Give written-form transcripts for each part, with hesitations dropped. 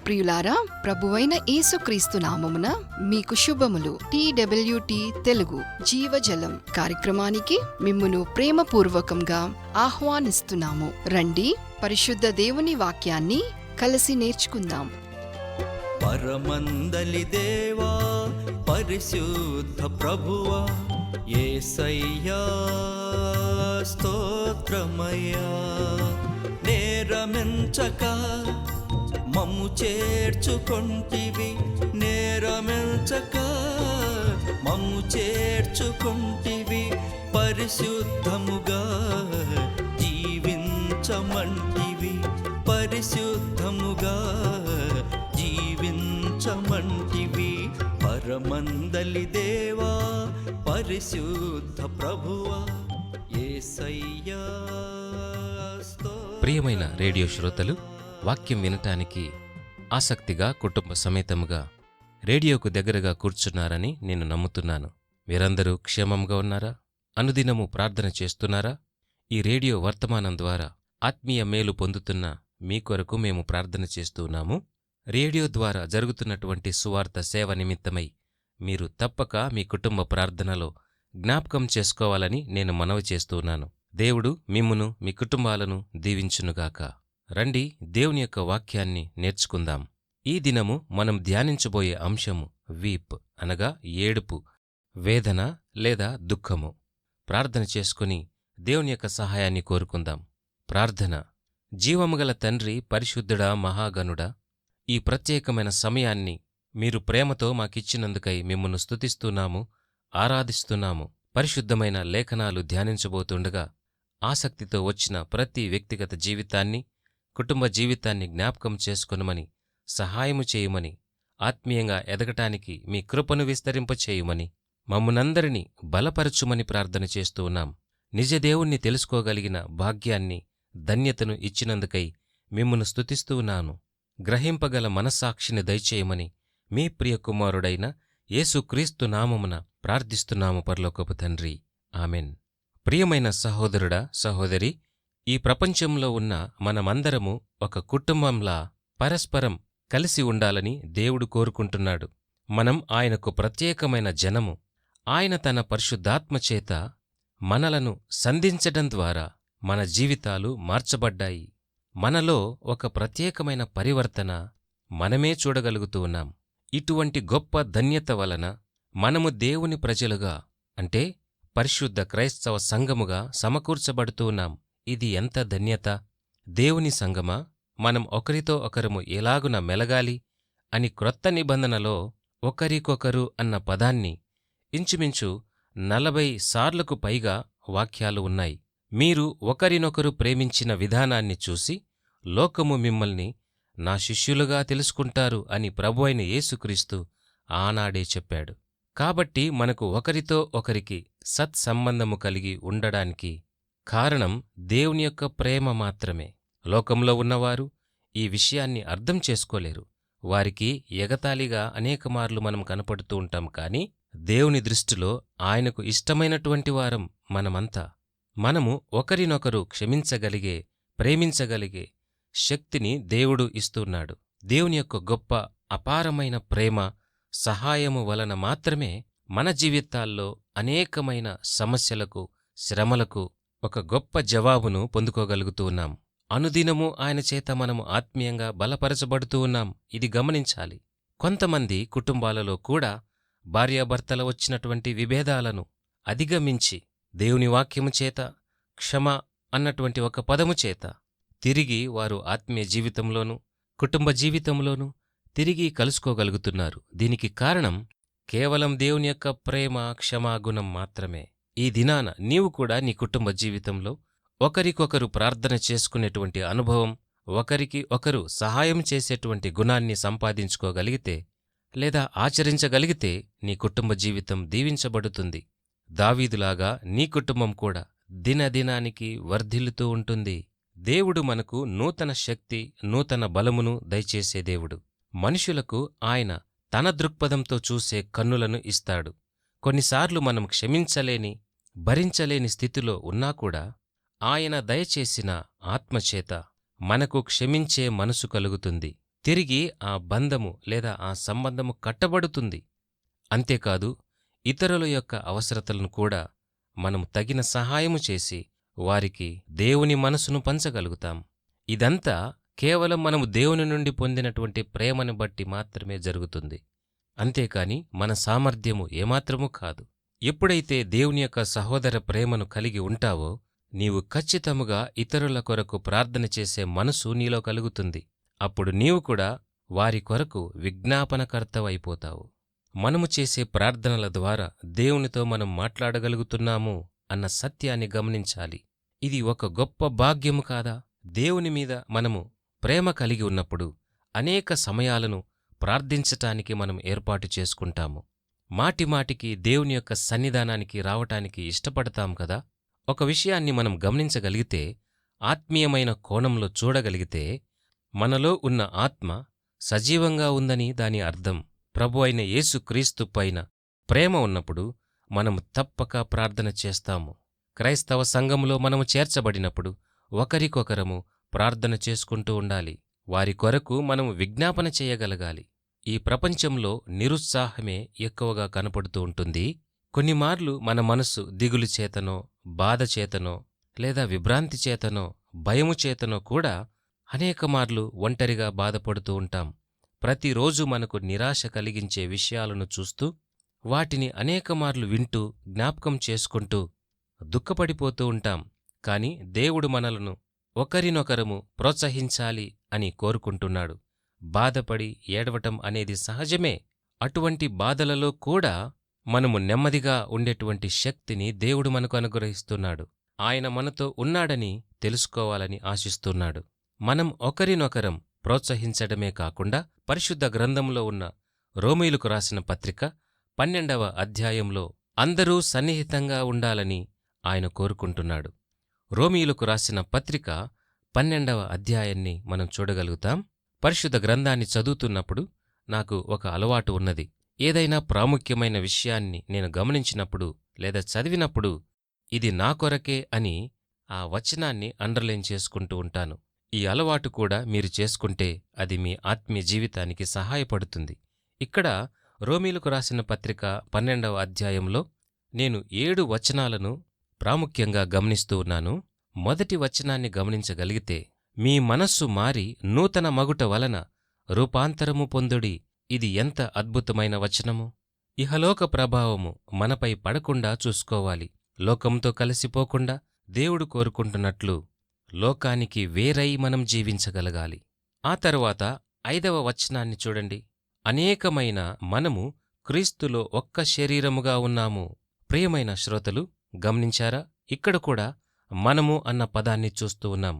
ప్రియులారా, ప్రభువైన యేసుక్రీస్తు నామమున మీకు శుభములు. TWT తెలుగు జీవజలం కార్యక్రమానికి మిమ్మును ప్రేమపూర్వకంగా ఆహ్వానిస్తున్నాము. రండి, పరిశుద్ధ దేవుని వాక్యాన్ని కలిసి నేర్చుకుందాం. పరమందలి దేవా, పరిశుద్ధ ప్రభువా, యేసయ్యా స్తోత్రమయ్యా. నేరమెంచక మమ్ము చేర్చుకొంటివి, నేరమెంచక మమ్ము చేర్చుకొంటివి. పరిశుద్ధముగా జీవించమంటివి, పరిశుద్ధముగా జీవించమంటివి. పరమందలి దేవా, పరిశుద్ధ ప్రభువా, యేసయ్యా స్తోత్రం. ప్రియమైన రేడియో శ్రోతలు, వాక్యం వినటానికి ఆసక్తిగా కుటుంబ సమేతముగా రేడియోకు దగ్గరగా కూర్చున్నారని నేను నమ్ముతున్నాను. మీరందరూ క్షేమంగా ఉన్నారా? అనుదినము ప్రార్థన చేస్తున్నారా? ఈ రేడియో వర్తమానం ద్వారా ఆత్మీయ మేలు పొందుతున్న మీ కొరకు మేము ప్రార్థన చేస్తున్నాము. రేడియో ద్వారా జరుగుతున్నటువంటి సువార్త సేవ నిమిత్తమై మీరు తప్పక మీ కుటుంబ ప్రార్థనలో జ్ఞాపకం చేసుకోవాలని నేను మనవి చేస్తున్నాను. దేవుడు మిమ్మును మీ కుటుంబాలను దీవించునుగాక. రండి, దేవుని యొక్క వాక్యాన్ని నేర్చుకుందాం. ఈ దినము మనం ధ్యానించబోయే అంశము వీప్ అనగా ఏడుపు, వేదన లేదా దుఃఖము. ప్రార్థన చేసుకుని దేవుని యొక్క సహాయాన్ని కోరుకుందాం. ప్రార్థన. జీవముగల తండ్రి, పరిశుద్ధుడా, మహాగణుడా, ఈ ప్రత్యేకమైన సమయాన్ని మీరు ప్రేమతో మాకిచ్చినందుకై మిమ్మును స్తుతిస్తున్నాము, ఆరాధిస్తున్నాము. పరిశుద్ధమైన లేఖనాలు ధ్యానించబోతుండగా ఆసక్తితో వచ్చిన ప్రతి వ్యక్తిగత జీవితాన్ని, కుటుంబ జీవితాన్ని జ్ఞాపకం చేసుకొనుమని, సహాయము చేయుమని, ఆత్మీయంగా ఎదగటానికి మీ కృపను విస్తరింపచేయుమని, మమ్మునందరినీ బలపరచుమని ప్రార్థన చేస్తూ ఉన్నాం. నిజదేవుణ్ణి తెలుసుకోగలిగిన భాగ్యాన్ని, ధన్యతను ఇచ్చినందుకై మిమ్మును స్తుతిస్తూ ఉన్నాను. గ్రహింపగల మనస్సాక్షిని దయచేయమని మీ ప్రియ కుమారుడైన యేసుక్రీస్తు నామమున ప్రార్థిస్తున్నాము పరలోకపు తండ్రి. ఆమెన్. ప్రియమైన సహోదరుడా, సహోదరి, ఈ ప్రపంచంలో ఉన్న మనమందరము ఒక కుటుంబంలా పరస్పరం కలిసి ఉండాలని దేవుడు కోరుకుంటున్నాడు. మనం ఆయనకు ప్రత్యేకమైన జనము. ఆయన తన పరిశుద్ధాత్మచేత మనలను సంధించడం ద్వారా మన జీవితాలు మార్చబడ్డాయి. మనలో ఒక ప్రత్యేకమైన పరివర్తన మనమే చూడగలుగుతూ ఉన్నాం. ఇటువంటి గొప్ప ధన్యత వలన మనము దేవుని ప్రజలుగా, అంటే పరిశుద్ధ క్రైస్తవ సంఘముగా సమకూర్చబడుతూ ఉన్నాం. ఇది ఎంత ధన్యత! దేవుని సంగమా, మనం ఒకరితో ఒకరము ఎలాగున మెలగాలి అని క్రొత్త నిబంధనలో ఒకరికొకరు అన్న పదాన్ని ఇంచుమించు 40 సార్లకు పైగా వాక్యాలు ఉన్నాయి. మీరు ఒకరినొకరు ప్రేమించిన విధానాన్ని చూసి లోకము మిమ్మల్ని నా శిష్యులుగా తెలుసుకుంటారు అని ప్రభువైన యేసుక్రీస్తు ఆనాడే చెప్పాడు. కాబట్టి మనకు ఒకరితో ఒకరికి సత్సంబంధము కలిగి ఉండడానికి కారణం దేవుని యొక్క ప్రేమ మాత్రమే. లోకంలో ఉన్నవారు ఈ విషయాన్ని అర్థం చేసుకోలేరు. వారికి ఎగతాళిగా అనేకమార్లు మనం కనపడుతూ ఉంటాం. కాని దేవుని దృష్టిలో ఆయనకు ఇష్టమైనటువంటి వారం మనమంతా. మనము ఒకరినొకరు క్షమించగలిగే, ప్రేమించగలిగే శక్తిని దేవుడు ఇస్తున్నాడు. దేవుని యొక్క గొప్ప అపారమైన ప్రేమ, సహాయము వలన మాత్రమే మన జీవితాల్లో అనేకమైన సమస్యలకు, శ్రమలకు ఒక గొప్ప జవాబును పొందుకోగలుగుతూ ఉన్నాం. అనుదినము ఆయన చేత మనము ఆత్మీయంగా బలపరచబడుతూ ఉన్నాం. ఇది గమనించాలి. కొంతమంది కుటుంబాలలో కూడా భార్యాభర్తల వచ్చినటువంటి విభేదాలను అధిగమించి దేవుని వాక్యము చేత, క్షమ అన్నటువంటి ఒక పదము చేత తిరిగి వారు ఆత్మీయ జీవితంలోనూ, కుటుంబ జీవితంలోనూ తిరిగి కలుసుకోగలుగుతున్నారు. దీనికి కారణం కేవలం దేవుని యొక్క ప్రేమ, క్షమాగుణం మాత్రమే. ఈ దినాన నీవు కూడా నీ కుటుంబ జీవితంలో ఒకరికొకరు ప్రార్థన చేసుకునేటువంటి అనుభవం, ఒకరికి ఒకరు సహాయం చేసేటువంటి గుణాన్ని సంపాదించుకోగలిగితే లేదా ఆచరించగలిగితే నీ కుటుంబ జీవితం దీవించబడుతుంది. దావీదులాగా నీ కుటుంబం కూడా దినదినానికి వర్ధిల్లుతూ ఉంటుంది. దేవుడు మనకు నూతన శక్తి, నూతన బలమును దయచేసే దేవుడు. మనుషులకు ఆయన తన దృక్పథంతో చూసే కన్నులను ఇస్తాడు. కొన్నిసార్లు మనం క్షమించలేని, భరించలేని స్థితిలో ఉన్నాకూడా ఆయన దయచేసిన ఆత్మచేత మనకు క్షమించే మనసు కలుగుతుంది. తిరిగి ఆ బంధము లేదా ఆ సంబంధము కట్టబడుతుంది. అంతేకాదు ఇతరుల యొక్క అవసరతలను కూడా మనము తగిన సహాయము చేసి వారికి దేవుని మనసును పంచగలుగుతాం. ఇదంతా కేవలం మనము దేవుని నుండి పొందినటువంటి ప్రేమను బట్టి మాత్రమే జరుగుతుంది. అంతేకాని మన సామర్థ్యము ఏమాత్రమూ కాదు. ఎప్పుడైతే దేవుని యొక్క సహోదర ప్రేమను కలిగి ఉంటావో నీవు ఖచ్చితముగా ఇతరుల కొరకు ప్రార్థన చేసే మనసు నీలో కలుగుతుంది. అప్పుడు నీవు కూడా వారి కొరకు విజ్ఞాపనకర్తవైపోతావు. మనము చేసే ప్రార్థనల ద్వారా దేవునితో మనం మాట్లాడగలుగుతున్నాము అన్న సత్యాన్ని గమనించాలి. ఇది ఒక గొప్ప భాగ్యము కాదా? దేవుని మీద మనము ప్రేమ కలిగి ఉన్నప్పుడు అనేక సమయాలను ప్రార్థించటానికి మనం ఏర్పాటు చేసుకుంటాము. మాటిమాటికి దేవుని యొక్క సన్నిధానానికి రావటానికి ఇష్టపడతాం కదా. ఒక విషయాన్ని మనం గమనించగలిగితే, ఆత్మీయమైన కోణంలో చూడగలిగితే, మనలో ఉన్న ఆత్మ సజీవంగా ఉందని దాని అర్థం. ప్రభువైన యేసుక్రీస్తు పైన ప్రేమ ఉన్నప్పుడు మనము తప్పక ప్రార్థన చేస్తాము. క్రైస్తవ సంఘములో మనము చేర్చబడినప్పుడు ఒకరికొకరము ప్రార్థన చేసుకుంటూ ఉండాలి. వారి కొరకు మనము విజ్ఞాపన చేయగలగాలి. ఈ ప్రపంచంలో నిరుత్సాహమే ఎక్కువగా కనపడుతూ ఉంటుంది. కొన్నిమార్లు మన మనస్సు దిగులు చేతనో, బాధ చేతనో, లేదా విభ్రాంతి చేతనో, భయము చేతనో కూడా అనేక మార్లు ఒంటరిగా బాధపడుతూ ఉంటాం. ప్రతిరోజు మనకు నిరాశ కలిగించే విషయాలను చూస్తూ, వాటిని అనేక మార్లు వింటూ, జ్ఞాపకం చేసుకుంటూ దుఃఖపడిపోతూ ఉంటాం. కాని దేవుడు మనలను ఒకరినొకరము ప్రోత్సహించాలి అని కోరుకుంటున్నాడు. బాధపడి ఏడవటం అనేది సహజమే. అటువంటి బాధలలో కూడా మనము నెమ్మదిగా ఉండేటువంటి శక్తిని దేవుడు మనకు అనుగ్రహిస్తున్నాడు. ఆయన మనతో ఉన్నాడని తెలుసుకోవాలని ఆశిస్తున్నాడు. మనం ఒకరినొకరం ప్రోత్సహించడమే కాకుండా పరిశుద్ధ గ్రంథంలో ఉన్న రోమీయులకు రాసిన పత్రిక 12వ అధ్యాయంలో అందరూ సన్నిహితంగా ఉండాలని ఆయన కోరుకుంటున్నాడు. రోమీయులకు రాసిన పత్రిక 12వ అధ్యాయాన్ని మనం చూడగలుగుతాం. పరిశుద్ధ గ్రంథాన్ని చదువుతున్నప్పుడు నాకు ఒక అలవాటు ఉన్నది. ఏదైనా ప్రాముఖ్యమైన విషయాన్ని నేను గమనించినప్పుడు లేదా చదివినప్పుడు ఇది నా కొరకే అని ఆ వచనాన్ని అండర్లైన్ చేసుకుంటూ ఉంటాను. ఈ అలవాటు కూడా మీరు చేసుకుంటే అది మీ ఆత్మీయ జీవితానికి సహాయపడుతుంది. ఇక్కడ రోమీయులకు రాసిన పత్రిక 12వ అధ్యాయంలో నేను 7 వచనాలను ప్రాముఖ్యంగా గమనిస్తూ ఉన్నాను. మొదటి వచనాన్ని గమనించగలిగితే, మీ మనస్సు మారి నూతన మగుట వలన రూపాంతరము పొందుడి. ఇది ఎంత అద్భుతమైన వచనము! ఇహలోక ప్రభావము మనపై పడకుండా చూసుకోవాలి. లోకంతో కలిసిపోకుండా దేవుడు కోరుకుంటున్నట్లు లోకానికి వేరై మనం జీవించగలగాలి. ఆ తరువాత 5వ వచనాన్ని చూడండి. అనేకమైన మనము క్రీస్తులో ఒక్క శరీరముగా ఉన్నాము. ప్రియమైన శ్రోతలు గమనించారా? ఇక్కడ కూడా మనము అన్న పదాన్ని చూస్తూ ఉన్నాం.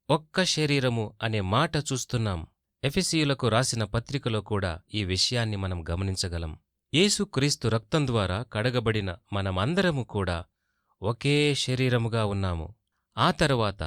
ఒక్క శరీరము అనే మాట చూస్తున్నాం. ఎఫెసీయులకు రాసిన పత్రికలో కూడా ఈ విషయాన్ని మనం గమనించగలం. యేసుక్రీస్తు రక్తం ద్వారా కడగబడిన మనమందరము కూడా ఒకే శరీరముగా ఉన్నాము. ఆ తరువాత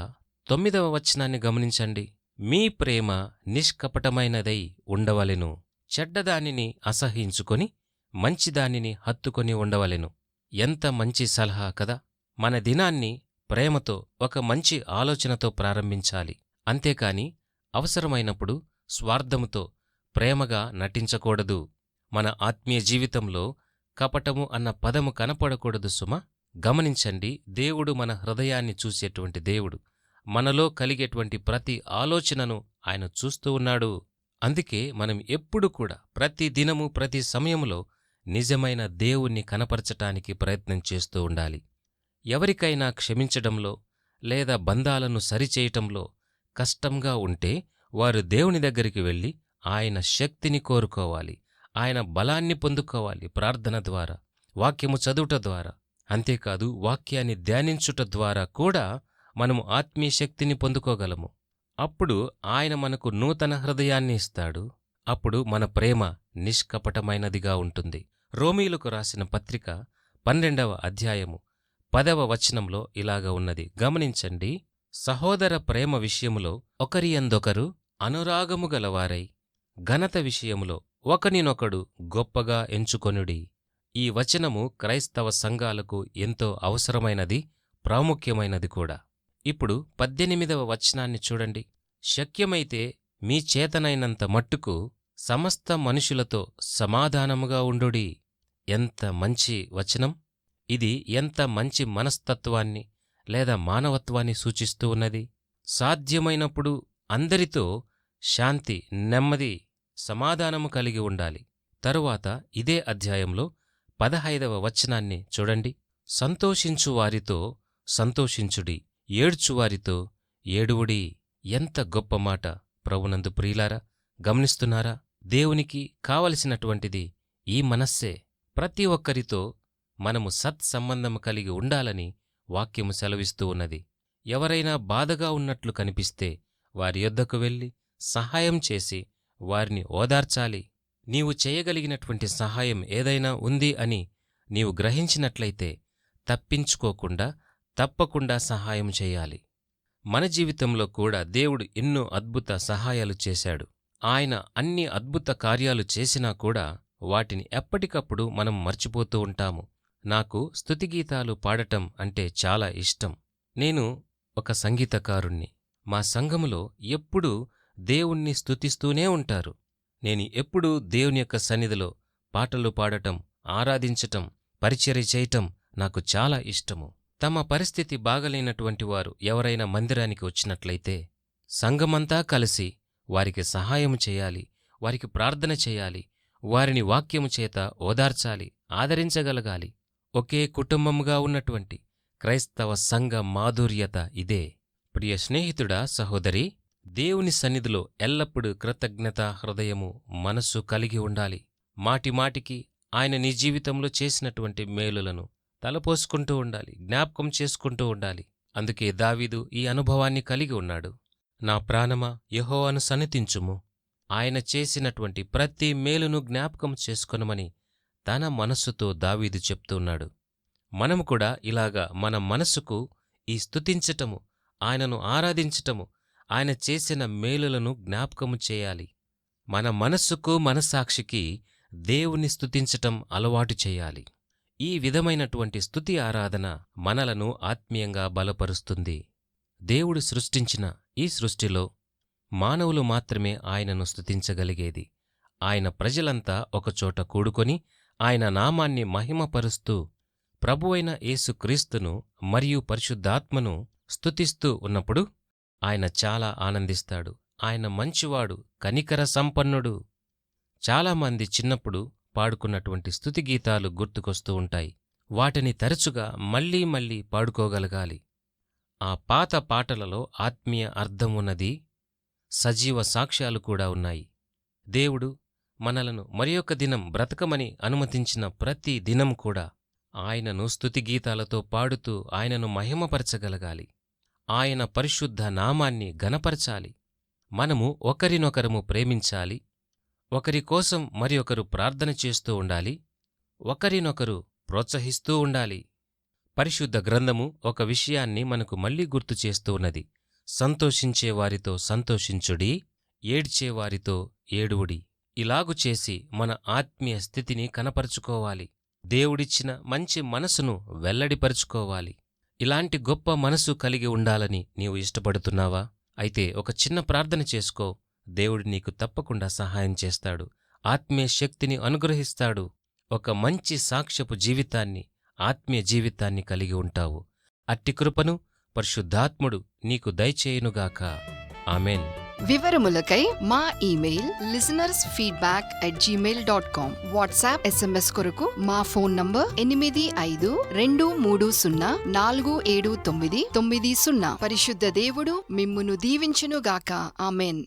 9వ వచనాన్ని గమనించండి. మీ ప్రేమ నిష్కపటమైనదై ఉండవలెను. చెడ్డదానిని అసహించుకొని మంచిదానిని హత్తుకొని ఉండవలెను. ఎంత మంచి సలహా కదా! మన దినాన్ని ప్రేమతో, ఒక మంచి ఆలోచనతో ప్రారంభించాలి. అంతేకాని అవసరమైనప్పుడు స్వార్థముతో ప్రేమగా నటించకూడదు. మన ఆత్మీయ జీవితంలో కపటము అన్న పదము కనపడకూడదు సుమా. గమనించండి, దేవుడు మన హృదయాన్ని చూసేటువంటి దేవుడు. మనలో కలిగేటువంటి ప్రతి ఆలోచనను ఆయన చూస్తూ ఉన్నాడు. అందుకే మనం ఎప్పుడు కూడా ప్రతి దినము, ప్రతి సమయంలో నిజమైన దేవుణ్ణి కనపరచటానికి ప్రయత్నం చేస్తూ ఉండాలి. ఎవరికైనా క్షమించడంలో లేదా బంధాలను సరిచేయటంలో కష్టంగా ఉంటే వారు దేవుని దగ్గరికి వెళ్ళి ఆయన శక్తిని కోరుకోవాలి. ఆయన బలాన్ని పొందుకోవాలి. ప్రార్థన ద్వారా, వాక్యము చదువుట ద్వారా. అంతేకాదు, వాక్యాన్ని ధ్యానించుట ద్వారా కూడా మనము ఆత్మీయ శక్తిని పొందుకోగలము. అప్పుడు ఆయన మనకు నూతన హృదయాన్ని ఇస్తాడు. అప్పుడు మన ప్రేమ నిష్కపటమైనదిగా ఉంటుంది. రోమీయులకు రాసిన పత్రిక 12వ అధ్యాయము 10వ వచనంలో ఇలాగ ఉన్నది. గమనించండి. సహోదర ప్రేమ విషయములో ఒకరియందొకరు అనురాగము గలవారై ఘనత విషయములో ఒకనినొకడు గొప్పగా ఎంచుకొనుడి. ఈ వచనము క్రైస్తవ సంఘాలకు ఎంతో అవసరమైనది, ప్రాముఖ్యమైనది కూడా. ఇప్పుడు 18వ వచనాన్ని చూడండి. శక్యమైతే మీ చేతనైనంత మట్టుకు సమస్త మనుషులతో సమాధానముగా ఉండుడి. ఎంత మంచి వచనం! ఇది ఎంత మంచి మనస్తత్వాన్ని లేదా మానవత్వాన్ని సూచిస్తూ ఉన్నది. సాధ్యమైనప్పుడు అందరితో శాంతి, నెమ్మది, సమాధానము కలిగి ఉండాలి. తరువాత ఇదే అధ్యాయంలో 15వ వచనాన్ని చూడండి. సంతోషించువారితో సంతోషించుడి, ఏడ్చువారితో ఏడువుడి. ఎంత గొప్ప మాట ప్రభునందు ప్రియులారా! గమనిస్తున్నారా? దేవునికి కావలసినటువంటిది ఈ మనస్సే. ప్రతి ఒక్కరితో మనము సత్సంబంధము కలిగి ఉండాలని వాక్యము సెలవిస్తూ ఉన్నది. ఎవరైనా బాధగా ఉన్నట్లు కనిపిస్తే వారి యొద్దకు వెళ్ళి సహాయం చేసి వారిని ఓదార్చాలి. నీవు చేయగలిగినటువంటి సహాయం ఏదైనా ఉంది అని నీవు గ్రహించినట్లయితే తప్పించుకోకుండా తప్పకుండా సహాయం చేయాలి. మన జీవితంలో కూడా దేవుడు ఎన్నో అద్భుత సహాయాలు చేశాడు. ఆయన అన్ని అద్భుత కార్యాలు చేసినా కూడా వాటిని ఎప్పటికప్పుడు మనం మర్చిపోతూ ఉంటాము. నాకు స్తుతిగీతాలు పాడటం అంటే చాలా ఇష్టం. నేను ఒక సంగీతకారుణ్ణి. మా సంఘములో ఎప్పుడూ దేవుణ్ణి స్తుతిస్తూనే ఉంటారు. నేను ఎప్పుడూ దేవుని యొక్క సన్నిధిలో పాటలు పాడటం, ఆరాధించటం, పరిచర్య చేయటం నాకు చాలా ఇష్టము. తమ పరిస్థితి బాగలేనటువంటి వారు ఎవరైనా మందిరానికి వచ్చినట్లయితే సంఘమంతా కలిసి వారికి సహాయం చేయాలి, వారికి ప్రార్థన చేయాలి, వారిని వాక్యము చేత ఓదార్చాలి, ఆదరించగలగాలి. ఒకే కుటుంబముగా ఉన్నటువంటి క్రైస్తవ సంఘ మాధుర్యత ఇదే. ప్రియ స్నేహితుడా, సహోదరి, దేవుని సన్నిధిలో ఎల్లప్పుడూ కృతజ్ఞతా హృదయము, మనస్సు కలిగి ఉండాలి. మాటిమాటికి ఆయన నీ జీవితంలో చేసినటువంటి మేలులను తలపోసుకుంటూ ఉండాలి, జ్ఞాపకం చేసుకుంటూ ఉండాలి. అందుకే దావీదు ఈ అనుభవాన్ని కలిగి ఉన్నాడు. నా ప్రాణమా, యెహోవాను సన్నిధించుము, ఆయన చేసినటువంటి ప్రతి మేలును జ్ఞాపకం చేసుకొనమని తన మనస్సుతో దావీదు చెప్తున్నాడు. మనము కూడా ఇలాగా మన మనస్సుకు ఈ స్తుతించటము, ఆయనను ఆరాధించటము, ఆయన చేసిన మేలులను జ్ఞాపకము చేయాలి. మన మనస్సుకు, మనస్సాక్షికి దేవుని స్తుతించటం అలవాటు చేయాలి. ఈ విధమైనటువంటి స్తుతి ఆరాధన మనలను ఆత్మీయంగా బలపరుస్తుంది. దేవుడు సృష్టించిన ఈ సృష్టిలో మానవులు మాత్రమే ఆయనను స్తుతించగలిగేది. ఆయన ప్రజలంతా ఒకచోట కూడుకొని ఆయన నామాన్ని మహిమపరుస్తూ ప్రభువైన యేసుక్రీస్తును మరియు పరిశుద్ధాత్మను స్తుతిస్తూ ఉన్నప్పుడు ఆయన చాలా ఆనందిస్తాడు. ఆయన మంచివాడు, కనికర సంపన్నుడు. చాలామంది చిన్నప్పుడు పాడుకున్నటువంటి స్తుతిగీతాలు గుర్తుకొస్తూ ఉంటాయి. వాటిని తరచుగా మళ్లీ మళ్లీ పాడుకోగలగాలి. ఆ పాత పాటలలో ఆత్మీయ అర్థం ఉన్నది, సజీవ సాక్ష్యాలు కూడా ఉన్నాయి. దేవుడు మనలను మరియొక దినం బ్రతకమని అనుమతించిన ప్రతి దినం కూడా ఆయనను స్తుతిగీతాలతో పాడుతూ ఆయనను మహిమపరచగలగాలి. ఆయన పరిశుద్ధ నామాన్ని ఘనపరచాలి. మనము ఒకరినొకరము ప్రేమించాలి. ఒకరి కోసం మరి ఒకరు ప్రార్థన చేస్తూ ఉండాలి. ఒకరినొకరు ప్రోత్సహిస్తూ ఉండాలి. పరిశుద్ధ గ్రంథము ఒక విషయాన్ని మనకు మళ్లీ గుర్తు చేస్తూ ఉన్నది. సంతోషించేవారితో సంతోషించుడి, ఏడ్చేవారితో ఏడువుడి. ఇలాగు చేసి మన ఆత్మీయ స్థితిని కనపరుచుకోవాలి. దేవుడిచ్చిన మంచి మనసును వెల్లడిపరుచుకోవాలి. ఇలాంటి గొప్ప మనసు కలిగి ఉండాలని నీవు ఇష్టపడుతున్నావా? అయితే ఒక చిన్న ప్రార్థన చేసుకో. దేవుడు నీకు తప్పకుండా సహాయం చేస్తాడు. ఆత్మీయ శక్తిని అనుగ్రహిస్తాడు. ఒక మంచి సాక్ష్యపు జీవితాన్ని, ఆత్మీయ జీవితాన్ని కలిగి ఉంటావు. అట్టి కృపను పరిశుద్ధాత్ముడు నీకు దయచేయునుగాక. ఆమెన్. వివరములకై మా ఇమెయిల్ listenersfeedback@gmail.com. వాట్సాప్ SMS కొరకు మా ఫోన్ నంబర్ 8523047990. పరిశుద్ధ దేవుడు మిమ్మును దీవించునుగాక. ఆమెన్.